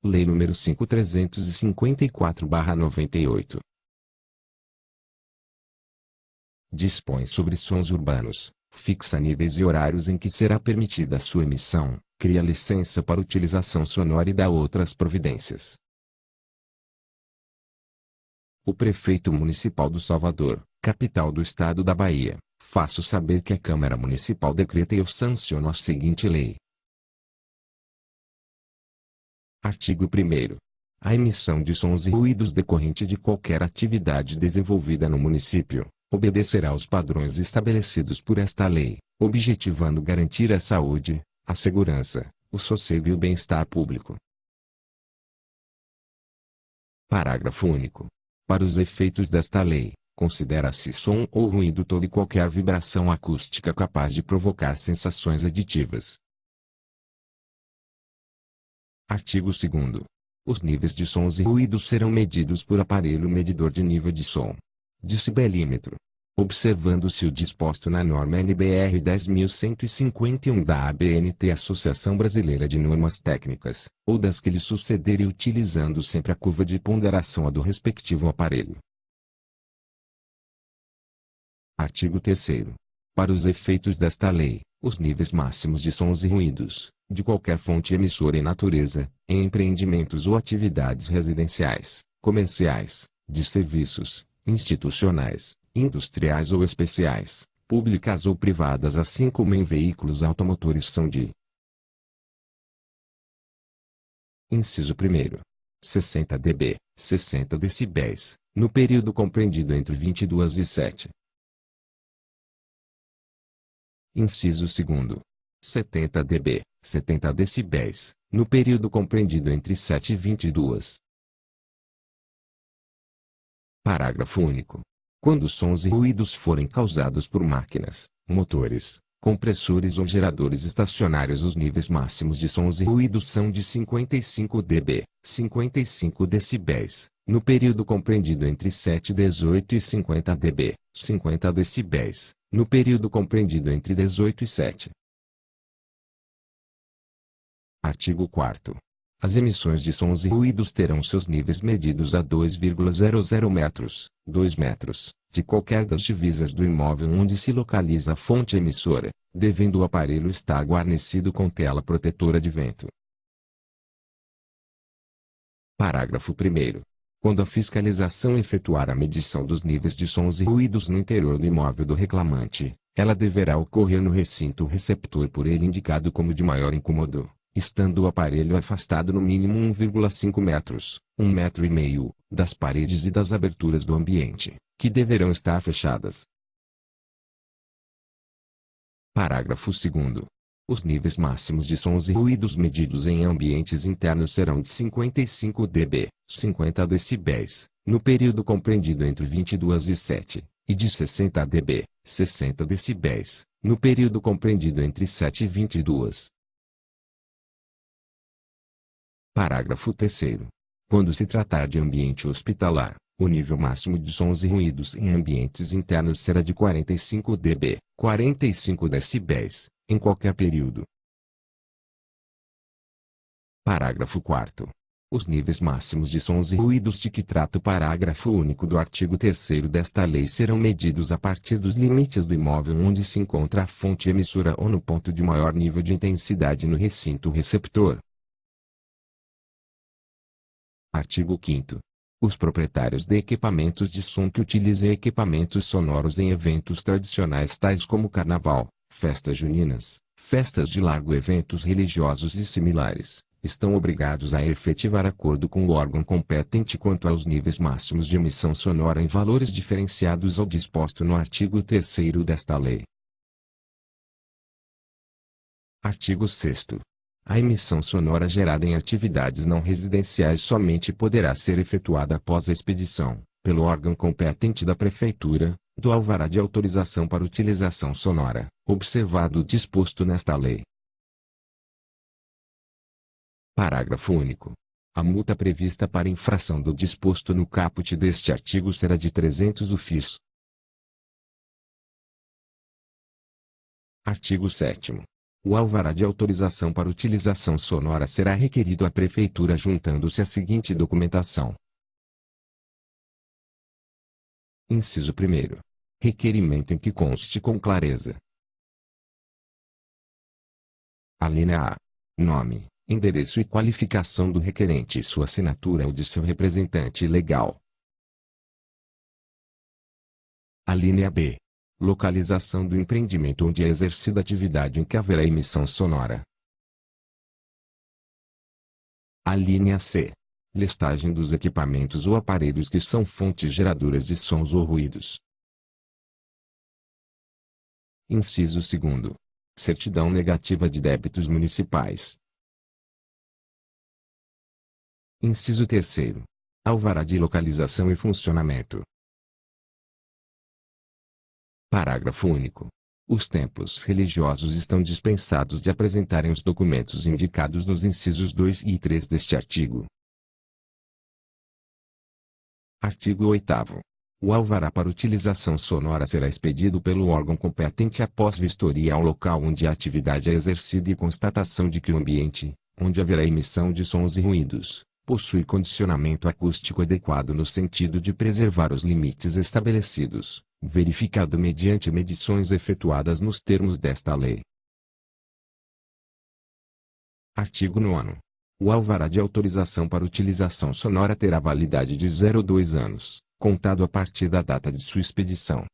Lei nº 5.354/98. Dispõe sobre sons urbanos, fixa níveis e horários em que será permitida a sua emissão, cria licença para utilização sonora e dá outras providências. O Prefeito Municipal do Salvador, capital do estado da Bahia, faço saber que a Câmara Municipal decreta e eu sanciono a seguinte lei. Artigo 1º. A emissão de sons e ruídos decorrente de qualquer atividade desenvolvida no município, obedecerá aos padrões estabelecidos por esta lei, objetivando garantir a saúde, a segurança, o sossego e o bem-estar público. Parágrafo único. Para os efeitos desta lei, considera-se som ou ruído toda e qualquer vibração acústica capaz de provocar sensações aditivas. Artigo 2º. Os níveis de sons e ruídos serão medidos por aparelho medidor de nível de som, decibelímetro, observando-se o disposto na norma NBR 10.151 da ABNT, Associação Brasileira de Normas Técnicas, ou das que lhe sucederem, utilizando sempre a curva de ponderação a do respectivo aparelho. Artigo 3º. Para os efeitos desta lei, os níveis máximos de sons e ruídos, de qualquer fonte emissora e natureza, em empreendimentos ou atividades residenciais, comerciais, de serviços, institucionais, industriais ou especiais, públicas ou privadas, assim como em veículos automotores, são de: Inciso 1º. 60 dB, 60 decibéis, no período compreendido entre 22 e 7. Inciso 2º. 70 dB, 70 decibéis, no período compreendido entre 7 e 22. Parágrafo único. Quando sons e ruídos forem causados por máquinas, motores, compressores ou geradores estacionários, os níveis máximos de sons e ruídos são de 55 dB, 55 decibéis, no período compreendido entre 7 e 18, e 50 dB, 50 decibéis, no período compreendido entre 18 e 7. Artigo 4º. As emissões de sons e ruídos terão seus níveis medidos a 2,00 metros, 2 metros, de qualquer das divisas do imóvel onde se localiza a fonte emissora, devendo o aparelho estar guarnecido com tela protetora de vento. Parágrafo 1º. Quando a fiscalização efetuar a medição dos níveis de sons e ruídos no interior do imóvel do reclamante, ela deverá ocorrer no recinto receptor por ele indicado como de maior incômodo, estando o aparelho afastado no mínimo 1,5 metros, 1,5 metro, das paredes e das aberturas do ambiente, que deverão estar fechadas. Parágrafo 2º. Os níveis máximos de sons e ruídos medidos em ambientes internos serão de 55 dB, 50 decibéis, no período compreendido entre 22 e 7, e de 60 dB, 60 decibéis, no período compreendido entre 7 e 22. Parágrafo 3º. Quando se tratar de ambiente hospitalar, o nível máximo de sons e ruídos em ambientes internos será de 45 dB, 45 decibéis, em qualquer período. Parágrafo 4º. Os níveis máximos de sons e ruídos de que trata o parágrafo único do artigo 3º desta lei serão medidos a partir dos limites do imóvel onde se encontra a fonte emissora ou no ponto de maior nível de intensidade no recinto receptor. Artigo 5º. Os proprietários de equipamentos de som que utilizem equipamentos sonoros em eventos tradicionais tais como carnaval, festas juninas, festas de largo, eventos religiosos e similares, estão obrigados a efetivar acordo com o órgão competente quanto aos níveis máximos de emissão sonora em valores diferenciados ao disposto no artigo 3º desta lei. Artigo 6º. A emissão sonora gerada em atividades não residenciais somente poderá ser efetuada após a expedição, pelo órgão competente da Prefeitura, do alvará de autorização para utilização sonora, observado o disposto nesta lei. Parágrafo único. A multa prevista para infração do disposto no caput deste artigo será de 300 UFIs. Artigo 7º. O alvará de autorização para utilização sonora será requerido à Prefeitura juntando-se a seguinte documentação. Inciso 1º. Requerimento em que conste com clareza. Alínea A. Nome, endereço e qualificação do requerente e sua assinatura ou de seu representante legal. Alínea B. Localização do empreendimento onde é exercida a atividade em que haverá emissão sonora. Alínea C. Listagem dos equipamentos ou aparelhos que são fontes geradoras de sons ou ruídos. Inciso 2º. Certidão negativa de débitos municipais. Inciso 3º. Alvará de localização e funcionamento. Parágrafo único. Os templos religiosos estão dispensados de apresentarem os documentos indicados nos incisos 2 e 3 deste artigo. Artigo 8º. O alvará para utilização sonora será expedido pelo órgão competente após vistoria ao local onde a atividade é exercida e constatação de que o ambiente, onde haverá emissão de sons e ruídos, possui condicionamento acústico adequado no sentido de preservar os limites estabelecidos, verificado mediante medições efetuadas nos termos desta lei. Artigo 9º. O alvará de autorização para utilização sonora terá validade de 0 a 2 anos, contado a partir da data de sua expedição.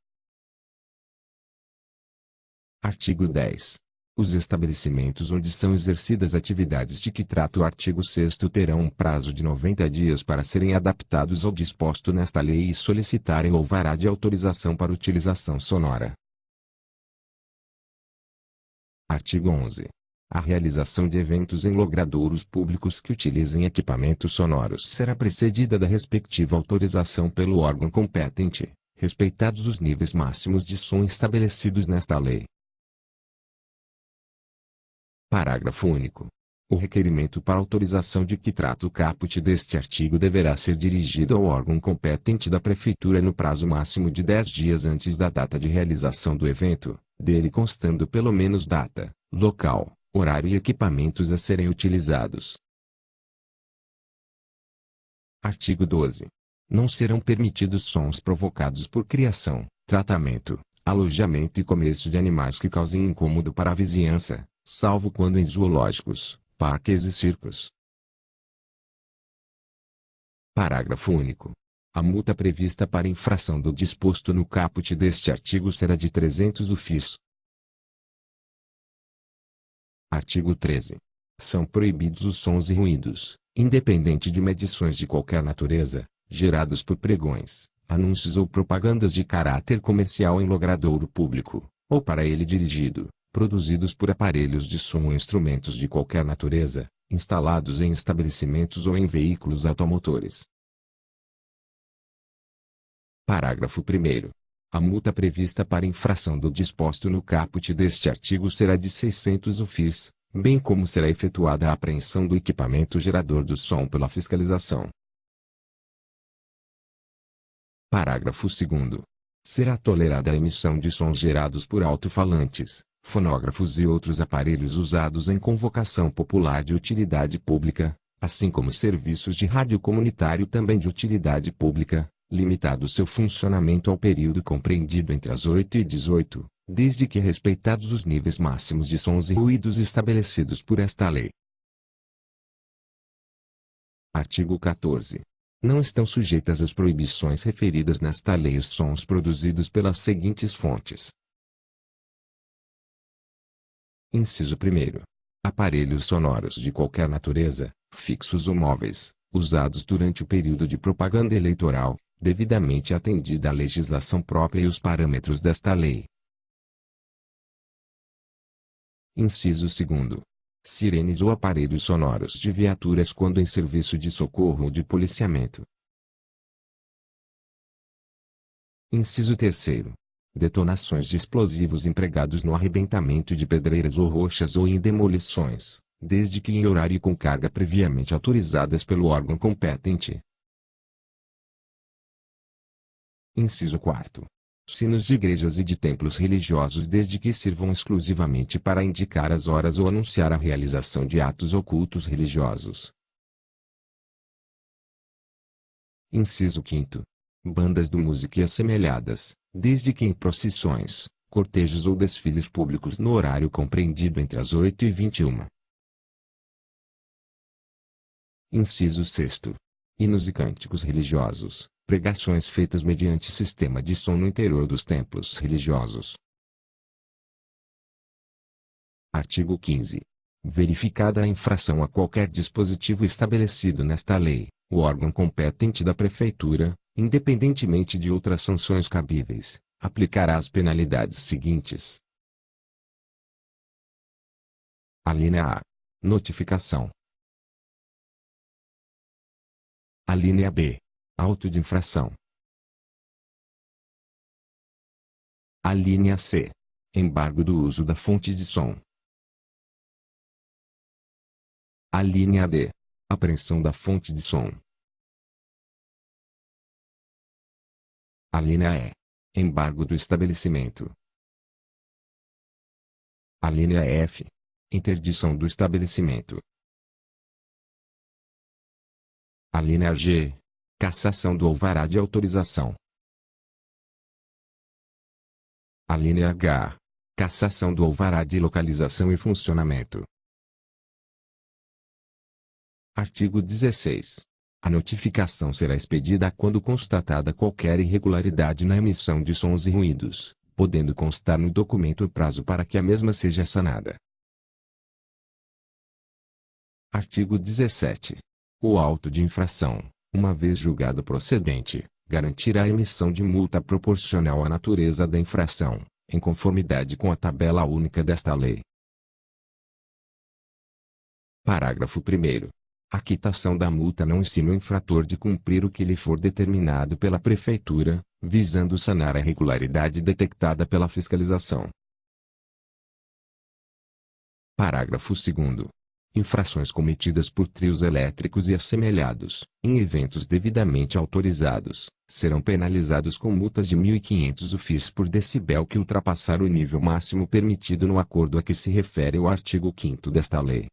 Artigo 10. Os estabelecimentos onde são exercidas atividades de que trata o artigo 6º terão um prazo de 90 dias para serem adaptados ao disposto nesta lei e solicitarem o alvará de autorização para utilização sonora. Artigo 11. A realização de eventos em logradouros públicos que utilizem equipamentos sonoros será precedida da respectiva autorização pelo órgão competente, respeitados os níveis máximos de som estabelecidos nesta lei. Parágrafo único. O requerimento para autorização de que trata o caput deste artigo deverá ser dirigido ao órgão competente da Prefeitura no prazo máximo de 10 dias antes da data de realização do evento, dele constando pelo menos data, local, horário e equipamentos a serem utilizados. Artigo 12. Não serão permitidos sons provocados por criação, tratamento, alojamento e comércio de animais que causem incômodo para a vizinhança, salvo quando em zoológicos, parques e circos. Parágrafo único. A multa prevista para infração do disposto no caput deste artigo será de 300 UFIs. Artigo 13. São proibidos os sons e ruídos, independente de medições de qualquer natureza, gerados por pregões, anúncios ou propagandas de caráter comercial em logradouro público, ou para ele dirigido, produzidos por aparelhos de som ou instrumentos de qualquer natureza, instalados em estabelecimentos ou em veículos automotores. Parágrafo 1º. A multa prevista para infração do disposto no caput deste artigo será de 600 UFIs, bem como será efetuada a apreensão do equipamento gerador do som pela fiscalização. Parágrafo 2º. Será tolerada a emissão de sons gerados por alto-falantes, fonógrafos e outros aparelhos usados em convocação popular de utilidade pública, assim como serviços de rádio comunitário também de utilidade pública, limitado seu funcionamento ao período compreendido entre as 8 e 18, desde que respeitados os níveis máximos de sons e ruídos estabelecidos por esta lei. Artigo 14. Não estão sujeitas às proibições referidas nesta lei os sons produzidos pelas seguintes fontes. Inciso 1º. Aparelhos sonoros de qualquer natureza, fixos ou móveis, usados durante o período de propaganda eleitoral, devidamente atendida a legislação própria e os parâmetros desta lei. Inciso 2º. Sirenes ou aparelhos sonoros de viaturas quando em serviço de socorro ou de policiamento. Inciso 3º. Detonações de explosivos empregados no arrebentamento de pedreiras ou rochas ou em demolições, desde que em horário e com carga previamente autorizadas pelo órgão competente. Inciso 4º. sinos de igrejas e de templos religiosos desde que sirvam exclusivamente para indicar as horas ou anunciar a realização de atos ocultos religiosos. Inciso 5º. Bandas de música e assemelhadas, desde que em procissões, cortejos ou desfiles públicos no horário compreendido entre as 8 e 21. Inciso 6º. Hinos e cânticos religiosos, pregações feitas mediante sistema de som no interior dos templos religiosos. Artigo 15. Verificada a infração a qualquer dispositivo estabelecido nesta lei, o órgão competente da Prefeitura, independentemente de outras sanções cabíveis, aplicará as penalidades seguintes. Alínea A. Notificação. Alínea B. Auto de infração. Alínea C. Embargo do uso da fonte de som. Alínea D. Apreensão da fonte de som. Alínea E. Embargo do estabelecimento. Alínea F. Interdição do estabelecimento. Alínea G. Cassação do alvará de autorização. Alínea H. Cassação do alvará de localização e funcionamento. Artigo 16. A notificação será expedida quando constatada qualquer irregularidade na emissão de sons e ruídos, podendo constar no documento o prazo para que a mesma seja sanada. Artigo 17. O auto de infração, uma vez julgado procedente, garantirá a emissão de multa proporcional à natureza da infração, em conformidade com a tabela única desta lei. Parágrafo 1º. A quitação da multa não exime o infrator de cumprir o que lhe for determinado pela Prefeitura, visando sanar a irregularidade detectada pela fiscalização. Parágrafo 2º. Infrações cometidas por trios elétricos e assemelhados, em eventos devidamente autorizados, serão penalizados com multas de 1.500 UFIs por decibel que ultrapassar o nível máximo permitido no acordo a que se refere o artigo 5º desta lei.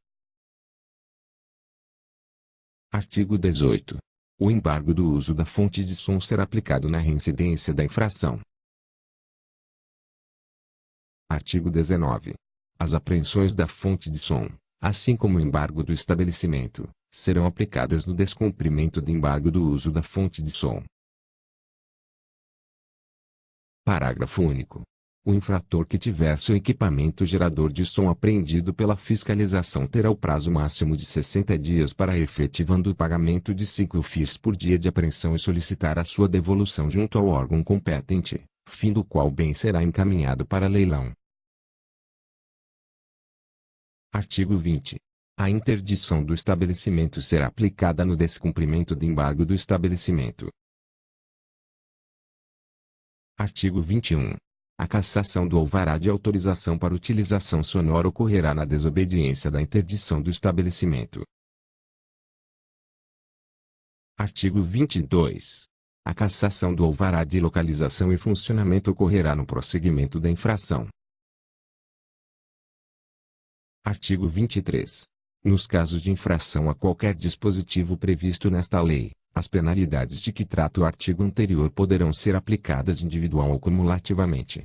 Artigo 18. O embargo do uso da fonte de som será aplicado na reincidência da infração. Artigo 19. As apreensões da fonte de som, assim como o embargo do estabelecimento, serão aplicadas no descumprimento do embargo do uso da fonte de som. Parágrafo único. O infrator que tiver seu equipamento gerador de som apreendido pela fiscalização terá o prazo máximo de 60 dias para efetivando o pagamento de 5 FIIs por dia de apreensão e solicitar a sua devolução junto ao órgão competente, fim do qual o bem será encaminhado para leilão. Artigo 20. A interdição do estabelecimento será aplicada no descumprimento do embargo do estabelecimento. Artigo 21. A cassação do alvará de autorização para utilização sonora ocorrerá na desobediência da interdição do estabelecimento. Artigo 22. A cassação do alvará de localização e funcionamento ocorrerá no prosseguimento da infração. Artigo 23. Nos casos de infração a qualquer dispositivo previsto nesta lei, as penalidades de que trata o artigo anterior poderão ser aplicadas individual ou cumulativamente.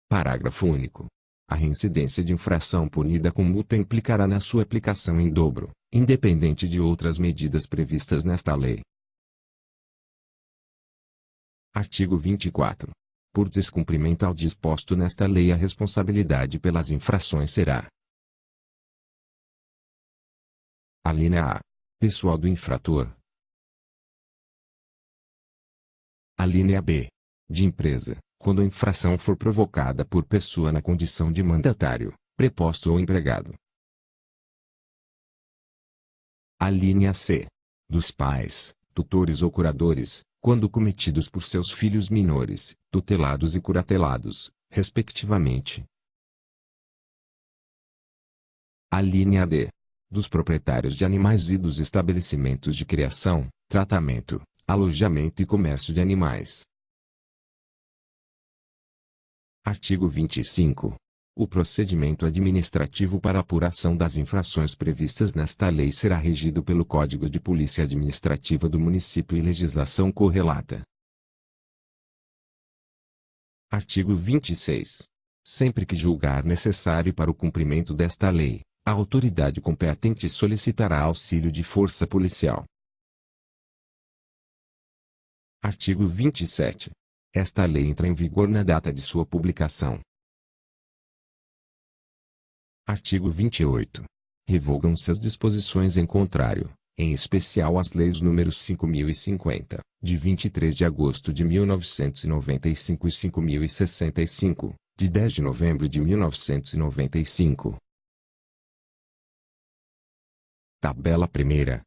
Parágrafo único. A reincidência de infração punida com multa implicará na sua aplicação em dobro, independente de outras medidas previstas nesta lei. Artigo 24. Por descumprimento ao disposto nesta lei, a responsabilidade pelas infrações será: alínea A. Pessoal do infrator. Alínea B. De empresa, quando a infração for provocada por pessoa na condição de mandatário, preposto ou empregado. Alínea C. Dos pais, tutores ou curadores, quando cometidos por seus filhos menores, tutelados e curatelados, respectivamente. Alínea D. Dos proprietários de animais e dos estabelecimentos de criação, tratamento, alojamento e comércio de animais. Artigo 25. O procedimento administrativo para apuração das infrações previstas nesta lei será regido pelo Código de Polícia Administrativa do município e legislação correlata. Artigo 26. Sempre que julgar necessário para o cumprimento desta lei, a autoridade competente solicitará auxílio de força policial. Artigo 27. Esta lei entra em vigor na data de sua publicação. Artigo 28. Revogam-se as disposições em contrário, em especial as leis nº 5.050, de 23 de agosto de 1995 e 5.065, de 10 de novembro de 1995. Tabela 1ª.